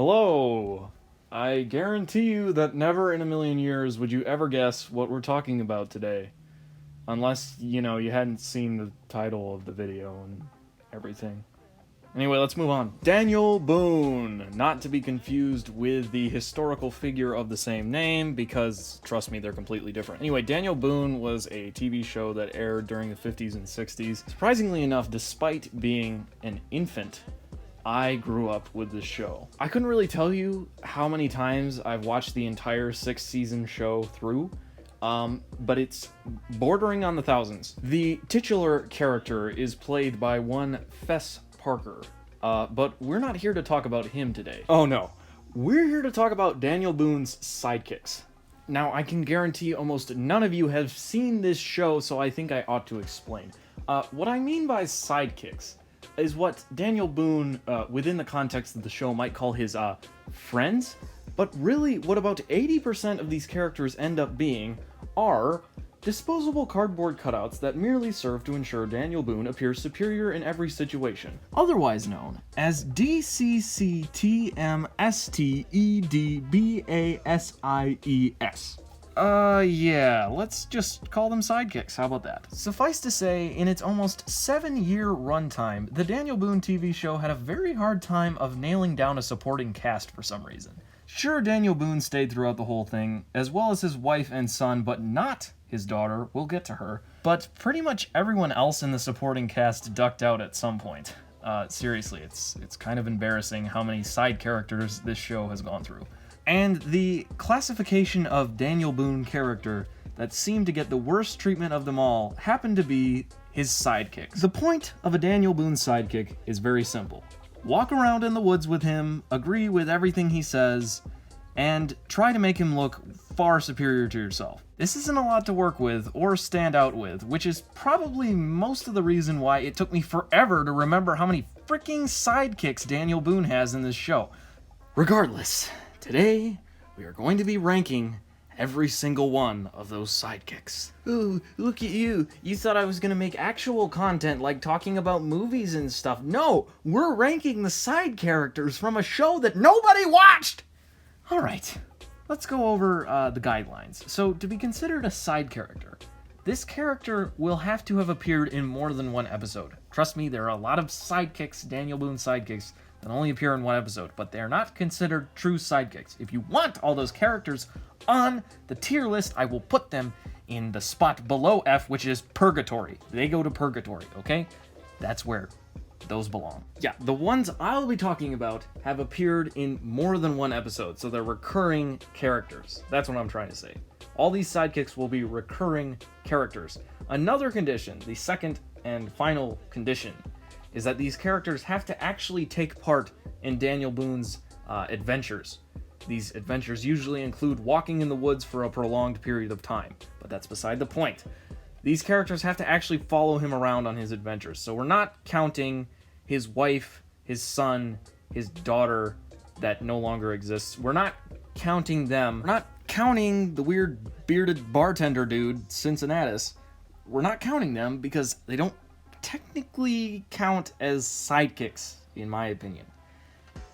Hello! I guarantee you that never in a million years would you ever guess what we're talking about today. Unless, you hadn't seen the title of the video and everything. Anyway, let's move on. Daniel Boone! Not to be confused with the historical figure of the same name, because, trust me, they're completely different. Anyway, Daniel Boone was a TV show that aired during the 50s and 60s. Surprisingly enough, despite being an infant, I grew up with this show. I couldn't really tell you how many times I've watched the entire 6-season show through, but it's bordering on the thousands. The titular character is played by one Fess Parker, but we're not here to talk about him today. Oh no, we're here to talk about Daniel Boone's Sidekicks. Now, I can guarantee almost none of you have seen this show, so I think I ought to explain. What I mean by sidekicks is what Daniel Boone, within the context of the show, might call his, friends. But really, what about 80% of these characters end up being are disposable cardboard cutouts that merely serve to ensure Daniel Boone appears superior in every situation. Otherwise known as DCCTMSTEDBASIES. Yeah, let's just call them sidekicks, how about that? Suffice to say, in its almost 7-year runtime, the Daniel Boone TV show had a very hard time of nailing down a supporting cast for some reason. Sure, Daniel Boone stayed throughout the whole thing, as well as his wife and son, but not his daughter. We'll get to her. But pretty much everyone else in the supporting cast ducked out at some point. Seriously, it's kind of embarrassing how many side characters this show has gone through. And the classification of Daniel Boone character that seemed to get the worst treatment of them all happened to be his sidekicks. The point of a Daniel Boone sidekick is very simple. Walk around in the woods with him, agree with everything he says, and try to make him look far superior to yourself. This isn't a lot to work with or stand out with, which is probably most of the reason why it took me forever to remember how many freaking sidekicks Daniel Boone has in this show. Regardless, today we are going to be ranking every single one of those sidekicks. Ooh, look at you. You thought I was gonna make actual content like talking about movies and stuff. No, we're ranking the side characters from a show that nobody watched! Alright, let's go over the guidelines. So, to be considered a side character, this character will have to have appeared in more than one episode. Trust me, there are a lot of sidekicks, Daniel Boone sidekicks, that only appear in one episode, but they're not considered true sidekicks. If you want all those characters on the tier list, I will put them in the spot below F, which is Purgatory. They go to Purgatory, okay? That's where those belong. Yeah, the ones I'll be talking about have appeared in more than one episode, so they're recurring characters. That's what I'm trying to say. All these sidekicks will be recurring characters. Another condition, the second and final condition, is that these characters have to actually take part in Daniel Boone's adventures. These adventures usually include walking in the woods for a prolonged period of time, but that's beside the point. These characters have to actually follow him around on his adventures, so we're not counting his wife, his son, his daughter that no longer exists. We're not counting them. We're not counting the weird bearded bartender dude, Cincinnatus. We're not counting them because they don't technically count as sidekicks, in my opinion.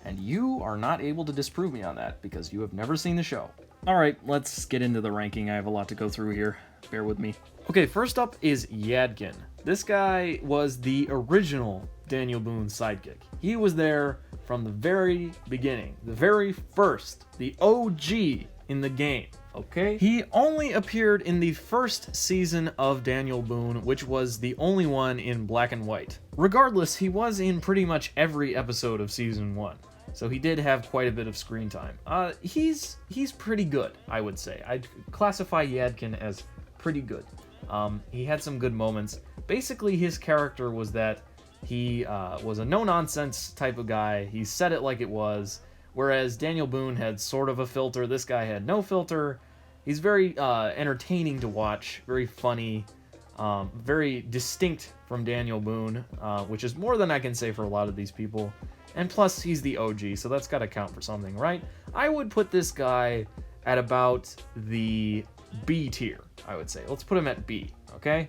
And you are not able to disprove me on that because you have never seen the show. Alright, let's get into the ranking. I have a lot to go through here. Bear with me. Okay, first up is Yadkin. This guy was the original Daniel Boone sidekick. He was there from the very beginning, the very first, the OG in the game. Okay? He only appeared in the first season of Daniel Boone, which was the only one in black and white. Regardless, he was in pretty much every episode of season 1, so he did have quite a bit of screen time. He's pretty good, I would say. I'd classify Yadkin as pretty good. He had some good moments. Basically, his character was that he was a no-nonsense type of guy. He said it like it was. Whereas Daniel Boone had sort of a filter, this guy had no filter. He's very entertaining to watch, very funny, very distinct from Daniel Boone, which is more than I can say for a lot of these people. And plus, he's the OG, so that's got to count for something, right? I would put this guy at about the B tier, I would say. Let's put him at B, okay?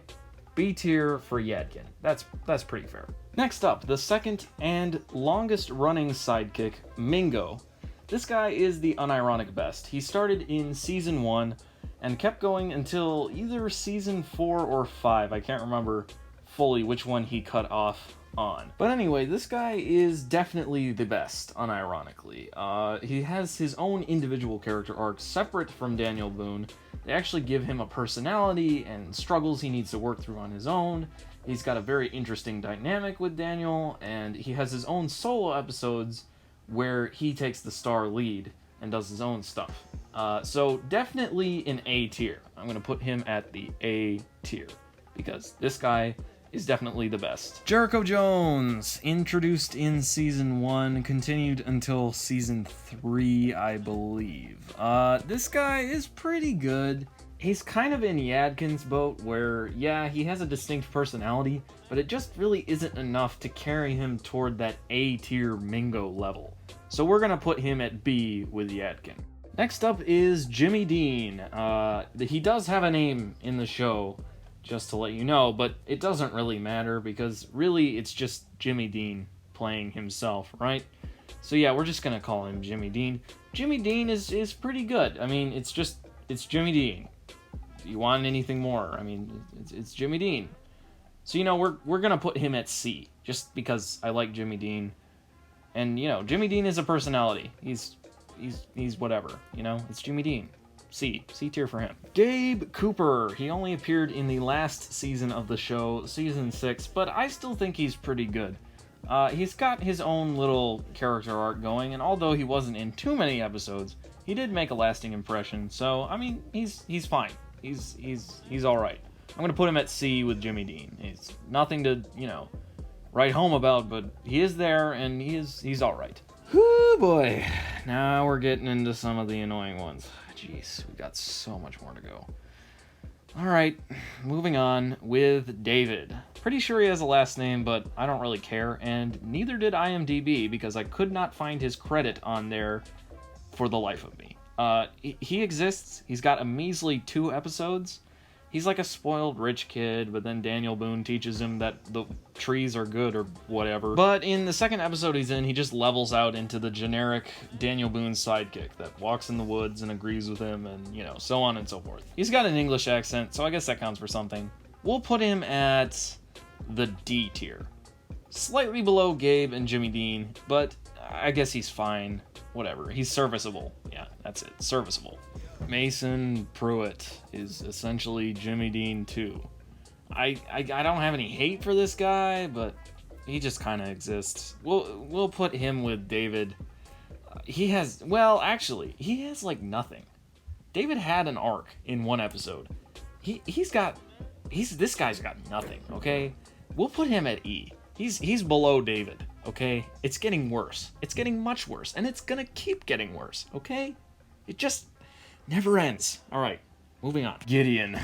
B tier for Yadkin. That's pretty fair. Next up, the second and longest running sidekick, Mingo. This guy is the unironic best. He started in Season 1 and kept going until either Season 4 or 5. I can't remember fully which one he cut off on. But anyway, this guy is definitely the best, unironically. He has his own individual character arc separate from Daniel Boone. They actually give him a personality and struggles he needs to work through on his own. He's got a very interesting dynamic with Daniel, and he has his own solo episodes where he takes the star lead and does his own stuff. So definitely an A tier. I'm going to put him at the A tier because this guy is definitely the best. Jericho Jones, introduced in Season 1, continued until Season 3, I believe. This guy is pretty good. He's kind of in Yadkin's boat where, yeah, he has a distinct personality, but it just really isn't enough to carry him toward that A-tier Mingo level. So we're gonna put him at B with Yadkin. Next up is Jimmy Dean. He does have a name in the show, just to let you know, but it doesn't really matter because really it's just Jimmy Dean playing himself, right? So yeah, we're just gonna call him Jimmy Dean. Jimmy Dean is pretty good. I mean, it's Jimmy Dean. Do you want anything more? I mean, it's Jimmy Dean. So, you know, we're gonna put him at C, just because I like Jimmy Dean. And, you know, Jimmy Dean is a personality. He's whatever, you know? It's Jimmy Dean. C tier for him. Gabe Cooper. He only appeared in the last season of the show, Season 6, but I still think he's pretty good. He's got his own little character arc going, and although he wasn't in too many episodes, he did make a lasting impression, so, I mean, he's fine. He's alright. I'm gonna put him at C with Jimmy Dean. He's nothing to, you know, write home about, but he is there, and he's alright. Whoo boy. Now we're getting into some of the annoying ones. Jeez, we got so much more to go. Alright, moving on with David. Pretty sure he has a last name, but I don't really care, and neither did IMDb because I could not find his credit on there for the life of me. He exists. He's got a measly 2 episodes. He's like a spoiled rich kid, but then Daniel Boone teaches him that the trees are good or whatever. But in the second episode he's in, he just levels out into the generic Daniel Boone sidekick that walks in the woods and agrees with him and, you know, so on and so forth. He's got an English accent, so I guess that counts for something. We'll put him at the D tier. Slightly below Gabe and Jimmy Dean, but I guess he's fine. Whatever. He's serviceable. Yeah, that's it. Serviceable. Mason Pruitt is essentially Jimmy Dean too. I don't have any hate for this guy, but he just kind of exists. We'll put him with David. He has like nothing. David had an arc in one episode. This guy's got nothing. Okay, we'll put him at E. He's below David. Okay, it's getting worse. It's getting much worse, and it's gonna keep getting worse. Okay, it just never ends. All right, moving on. Gideon.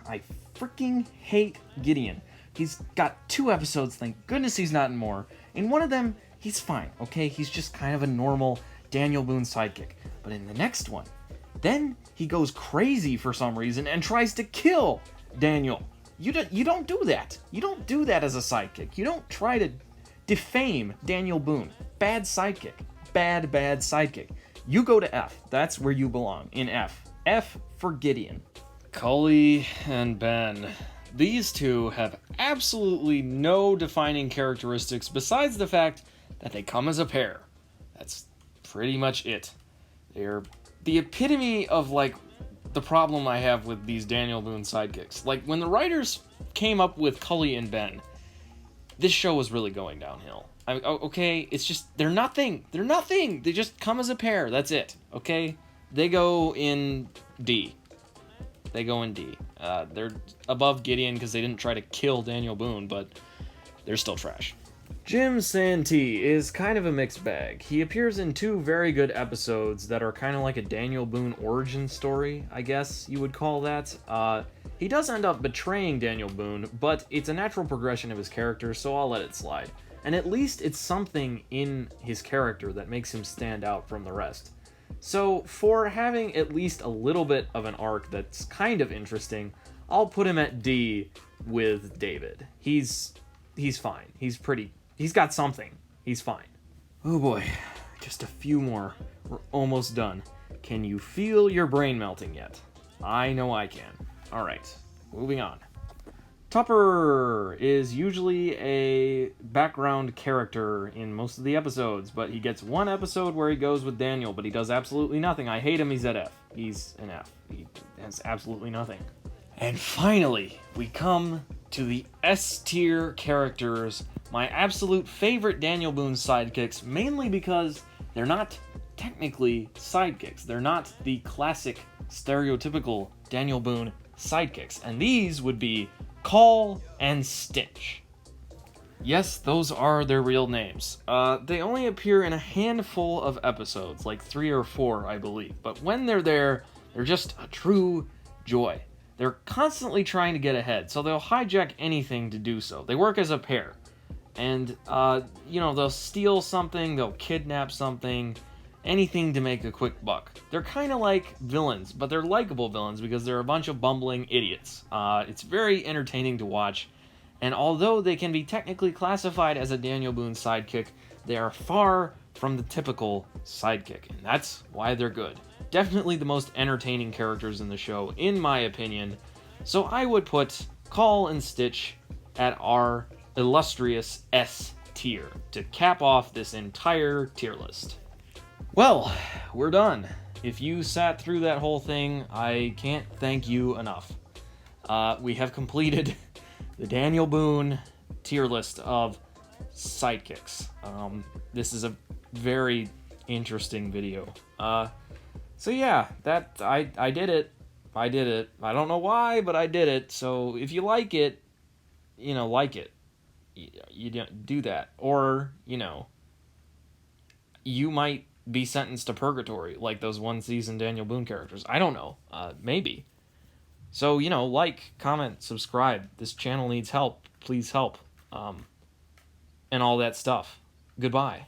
I freaking hate Gideon. He's got 2 episodes. Thank goodness he's not in more. In one of them, he's fine. Okay, he's just kind of a normal Daniel Boone sidekick. But in the next one, then he goes crazy for some reason and tries to kill Daniel. You don't do that. You don't do that as a sidekick. You don't try to defame Daniel Boone. Bad sidekick. Bad sidekick. You go to F. That's where you belong, in F. F for Gideon. Cully and Ben. These two have absolutely no defining characteristics besides the fact that they come as a pair. That's pretty much it. They're the epitome of, like, the problem I have with these Daniel Boone sidekicks. Like, when the writers came up with Cully and Ben, this show was really going downhill. Okay, it's just, they're nothing. They're nothing. They just come as a pair. That's it. Okay? They go in D. They're above Gideon because they didn't try to kill Daniel Boone, but they're still trash. Jim Santee is kind of a mixed bag. He appears in 2 very good episodes that are kind of like a Daniel Boone origin story, I guess you would call that. He does end up betraying Daniel Boone, but it's a natural progression of his character, so I'll let it slide. And at least it's something in his character that makes him stand out from the rest. So for having at least a little bit of an arc that's kind of interesting, I'll put him at D with David. He's fine. He's got something. He's fine. Oh boy. just a few more. We're almost done. Can you feel your brain melting yet? I know I can. Alright, moving on. Tupper is usually a background character in most of the episodes, but he gets one episode where he goes with Daniel, but he does absolutely nothing. I hate him, he's at F. He's an F. He has absolutely nothing. And finally, we come to the S-tier characters, my absolute favorite Daniel Boone sidekicks, mainly because they're not technically sidekicks. They're not the classic, stereotypical Daniel Boone sidekicks, and these would be Call and Stitch. Yes, those are their real names. They only appear in a handful of episodes, like 3 or 4, I believe, but when they're there, they're just a true joy. They're constantly trying to get ahead, so they'll hijack anything to do so. They work as a pair, and, they'll steal something, they'll kidnap something, anything to make a quick buck. They're kind of like villains, but they're likable villains because they're a bunch of bumbling idiots. It's very entertaining to watch, and although they can be technically classified as a Daniel Boone sidekick, they are far from the typical sidekick, and that's why they're good. Definitely the most entertaining characters in the show, in my opinion, so I would put Call and Stitch at our illustrious S tier to cap off this entire tier list. Well, we're done. If you sat through that whole thing, I can't thank you enough. We have completed the Daniel Boone tier list of sidekicks. This is a very interesting video. So yeah, that I did it. I did it. I don't know why, but I did it. So if you like it, like it. You don't do that. Or, you might be sentenced to purgatory, like those one-season Daniel Boone characters. I don't know. Maybe. So, like, comment, subscribe. This channel needs help. Please help. And all that stuff. Goodbye.